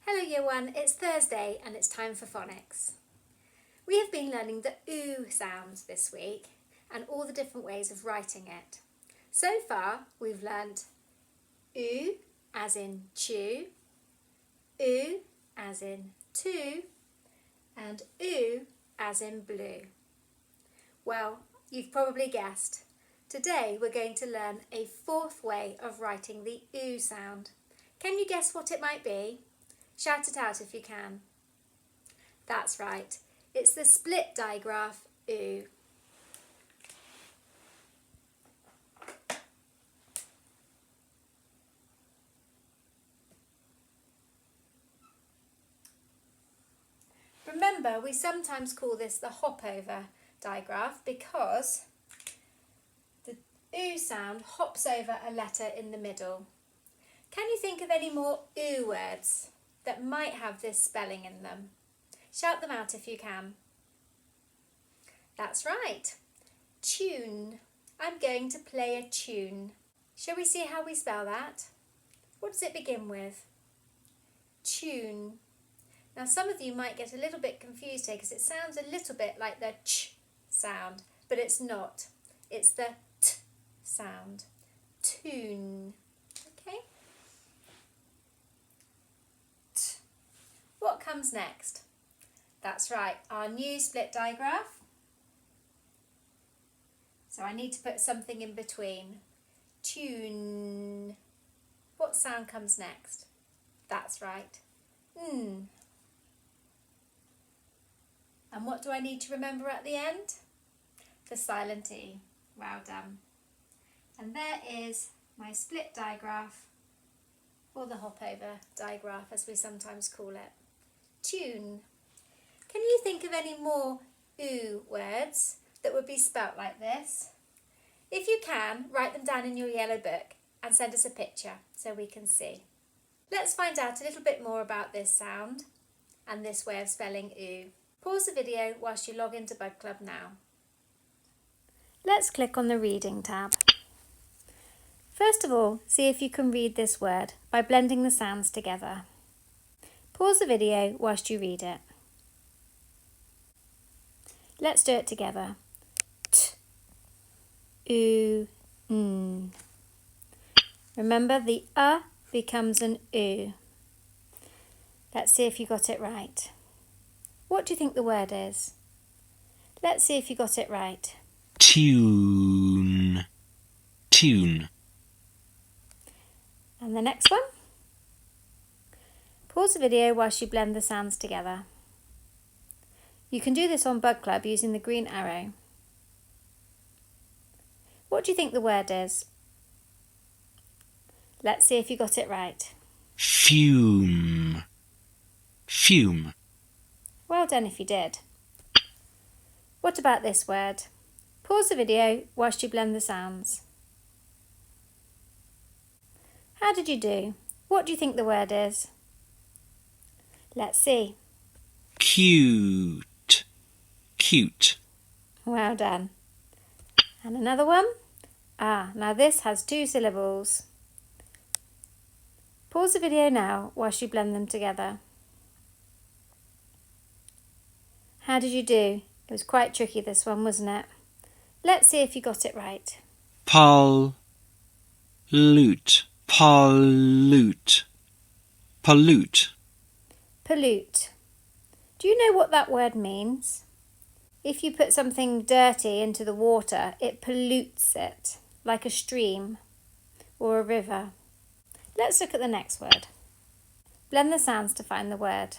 Hello Year 1, it's Thursday and it's time for Phonics. We have been learning the OO sound this week and all the different ways of writing it. So far we've learned OO as in chew, OO as in two, and OO as in blue. Well, you've probably guessed. Today we're going to learn a fourth way of writing the OO sound. Can you guess what it might be? Shout it out if you can. That's right, it's the split digraph OO. Remember, we sometimes call this the hop-over digraph because the OO sound hops over a letter in the middle. Can you think of any more OO words that might have this spelling in them? Shout them out if you can. That's right. Tune. I'm going to play a tune. Shall we see how we spell that? What does it begin with? Tune. Now some of you might get a little bit confused here because it sounds a little bit like the ch sound, but it's not. It's the t sound. Tune. Okay? T. What comes next? That's right, our new split digraph. So I need to put something in between. Tune. What sound comes next? That's right. N. And what do I need to remember at the end? The silent E. Well done. And there is my split digraph, or the hop-over digraph as we sometimes call it. Tune. Can you think of any more OO words that would be spelt like this? If you can, write them down in your yellow book and send us a picture so we can see. Let's find out a little bit more about this sound and this way of spelling OO. Pause the video whilst you log into Bug Club now. Let's click on the Reading tab. First of all, see if you can read this word by blending the sounds together. Pause the video whilst you read it. Let's do it together. T, oo, n. Remember, the becomes an oo. Let's see if you got it right. What do you think the word is? Let's see if you got it right. Tune. Tune. And the next one? Pause the video whilst you blend the sounds together. You can do this on Bug Club using the green arrow. What do you think the word is? Let's see if you got it right. Fume. Fume. Well done if you did. What about this word? Pause the video whilst you blend the sounds. How did you do? What do you think the word is? Let's see. Cute. Cute. Well done. And another one? Now this has 2 syllables. Pause the video now whilst you blend them together. How did you do? It was quite tricky, this one, wasn't it? Let's see if you got it right. Pollute. Pollute. Pollute. Pollute. Do you know what that word means? If you put something dirty into the water, it pollutes it, like a stream or a river. Let's look at the next word. Blend the sounds to find the word.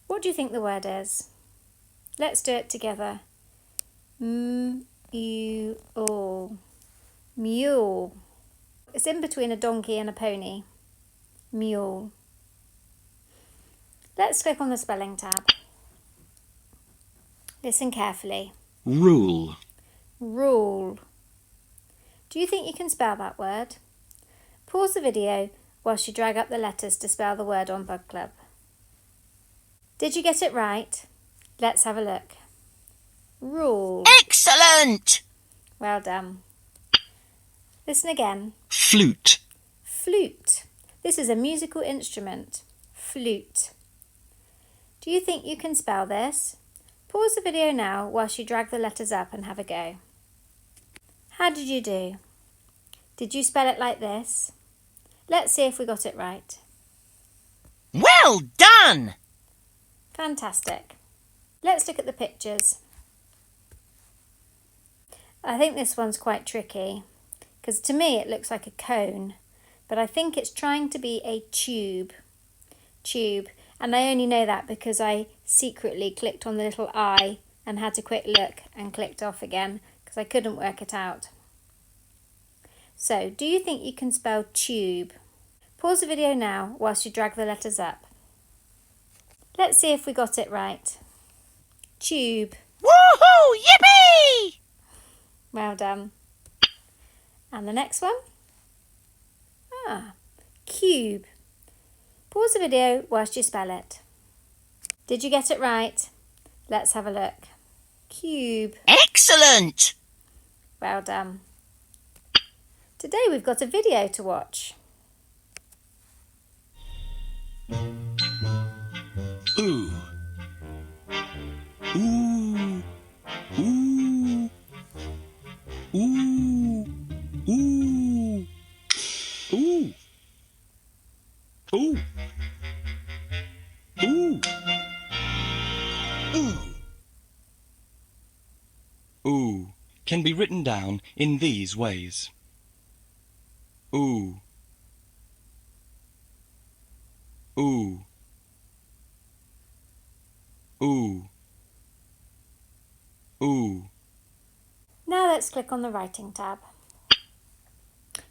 What do you think the word is? Let's do it together. Mule. Mule. It's in between a donkey and a pony. Mule. Let's click on the spelling tab. Listen carefully. Rule. Rule. Do you think you can spell that word? Pause the video whilst you drag up the letters to spell the word on Bug Club. Did you get it right? Let's have a look. Rule. Excellent! Well done. Listen again. Flute. Flute. This is a musical instrument, flute. Do you think you can spell this? Pause the video now whilst you drag the letters up and have a go. How did you do? Did you spell it like this? Let's see if we got it right. Well done! Fantastic. Let's look at the pictures. I think this one's quite tricky because to me it looks like a cone, but I think it's trying to be a tube. And I only know that because I secretly clicked on the little eye and had a quick look and clicked off again because I couldn't work it out. So, do you think you can spell tube? Pause the video now whilst you drag the letters up. Let's see if we got it right. Tube. Woohoo! Yippee! Well done. And the next one? Cube. Pause the video whilst you spell it. Did you get it right? Let's have a look. Cube. Excellent! Well done. Today we've got a video to watch. Ooh. Ooh. Ooh. Ooh. Ooh. Ooh. Ooh. Ooh. Ooh. Ooh can be written down in these ways. Ooh. Ooh. Ooh. Ooh. Now let's click on the writing tab.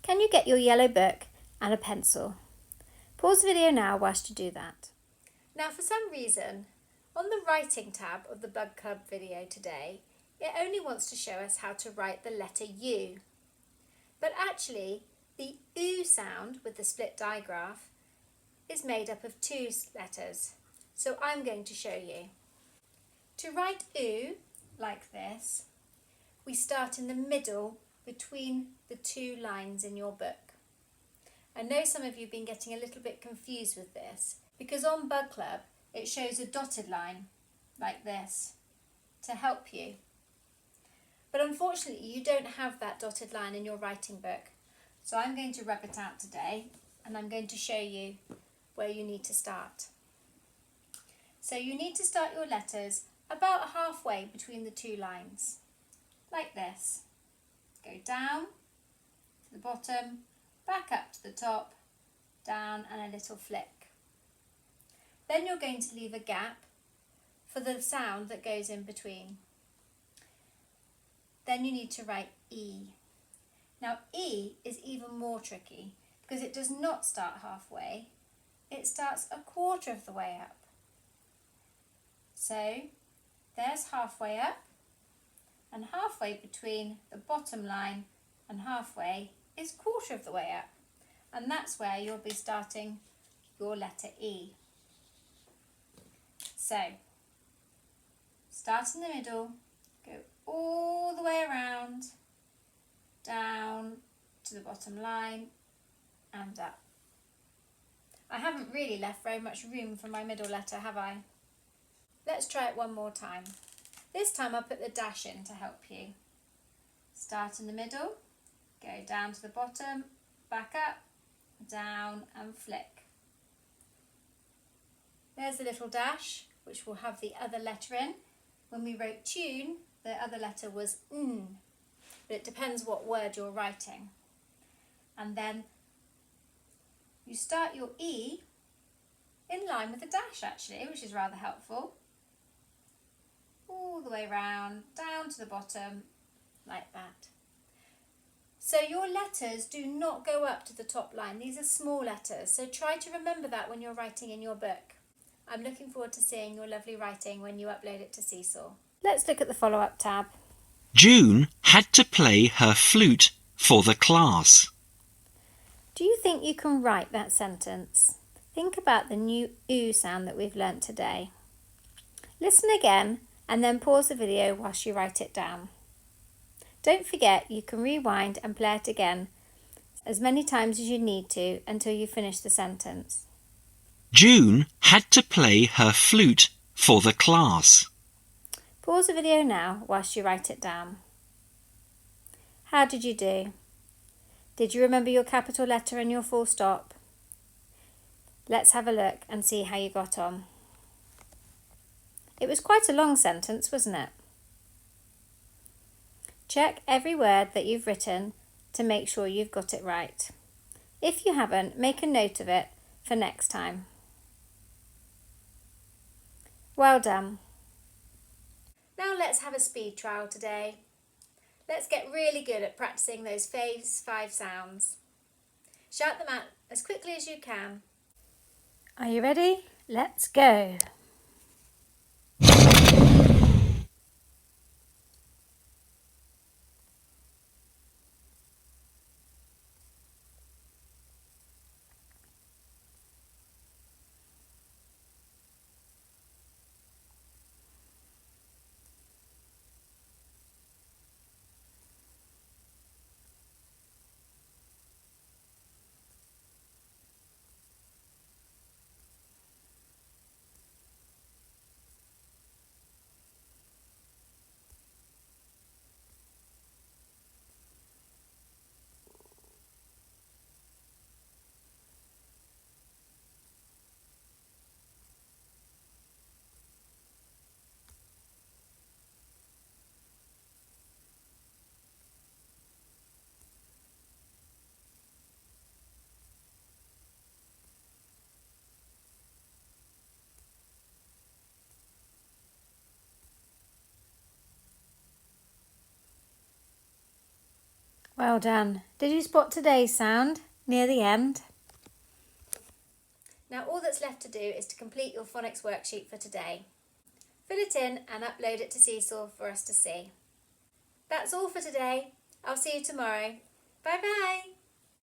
Can you get your yellow book and a pencil? Pause the video now whilst you do that. Now for some reason, on the writing tab of the Bug Club video today, it only wants to show us how to write the letter U. But actually, the oo sound with the split digraph is made up of two letters. So I'm going to show you. To write oo, like this, we start in the middle between the two lines in your book. I know some of you have been getting a little bit confused with this because on Bug Club it shows a dotted line like this to help you. But unfortunately you don't have that dotted line in your writing book. So I'm going to rub it out today and I'm going to show you where you need to start. So you need to start your letters about halfway between the two lines, like this. Go down to the bottom, back up to the top, down and a little flick. Then you're going to leave a gap for the sound that goes in between. Then you need to write E. Now E is even more tricky because it does not start halfway, it starts a quarter of the way up. So there's halfway up, and halfway between the bottom line and halfway is quarter of the way up, and that's where you'll be starting your letter E. So start in the middle, go all the way around, down to the bottom line and up. I haven't really left very much room for my middle letter, have I? Let's try it one more time. This time I'll put the dash in to help you. Start in the middle, go down to the bottom, back up, down and flick. There's the little dash, which will have the other letter in. When we wrote tune, the other letter was N, but it depends what word you're writing. And then you start your E in line with the dash actually, which is rather helpful. All the way round, down to the bottom, like that. So your letters do not go up to the top line. These are small letters, so try to remember that when you're writing in your book. I'm looking forward to seeing your lovely writing when you upload it to Seesaw. Let's look at the follow-up tab. June had to play her flute for the class. Do you think you can write that sentence? Think about the new oo sound that we've learnt today. Listen again and then pause the video whilst you write it down. Don't forget you can rewind and play it again as many times as you need to until you finish the sentence. June had to play her flute for the class. Pause the video now whilst you write it down. How did you do? Did you remember your capital letter and your full stop? Let's have a look and see how you got on. It was quite a long sentence, wasn't it? Check every word that you've written to make sure you've got it right. If you haven't, make a note of it for next time. Well done. Now let's have a speed trial today. Let's get really good at practicing those phase 5 sounds. Shout them out as quickly as you can. Are you ready? Let's go. Well done. Did you spot today's sound near the end? Now all that's left to do is to complete your phonics worksheet for today. Fill it in and upload it to Seesaw for us to see. That's all for today. I'll see you tomorrow. Bye bye.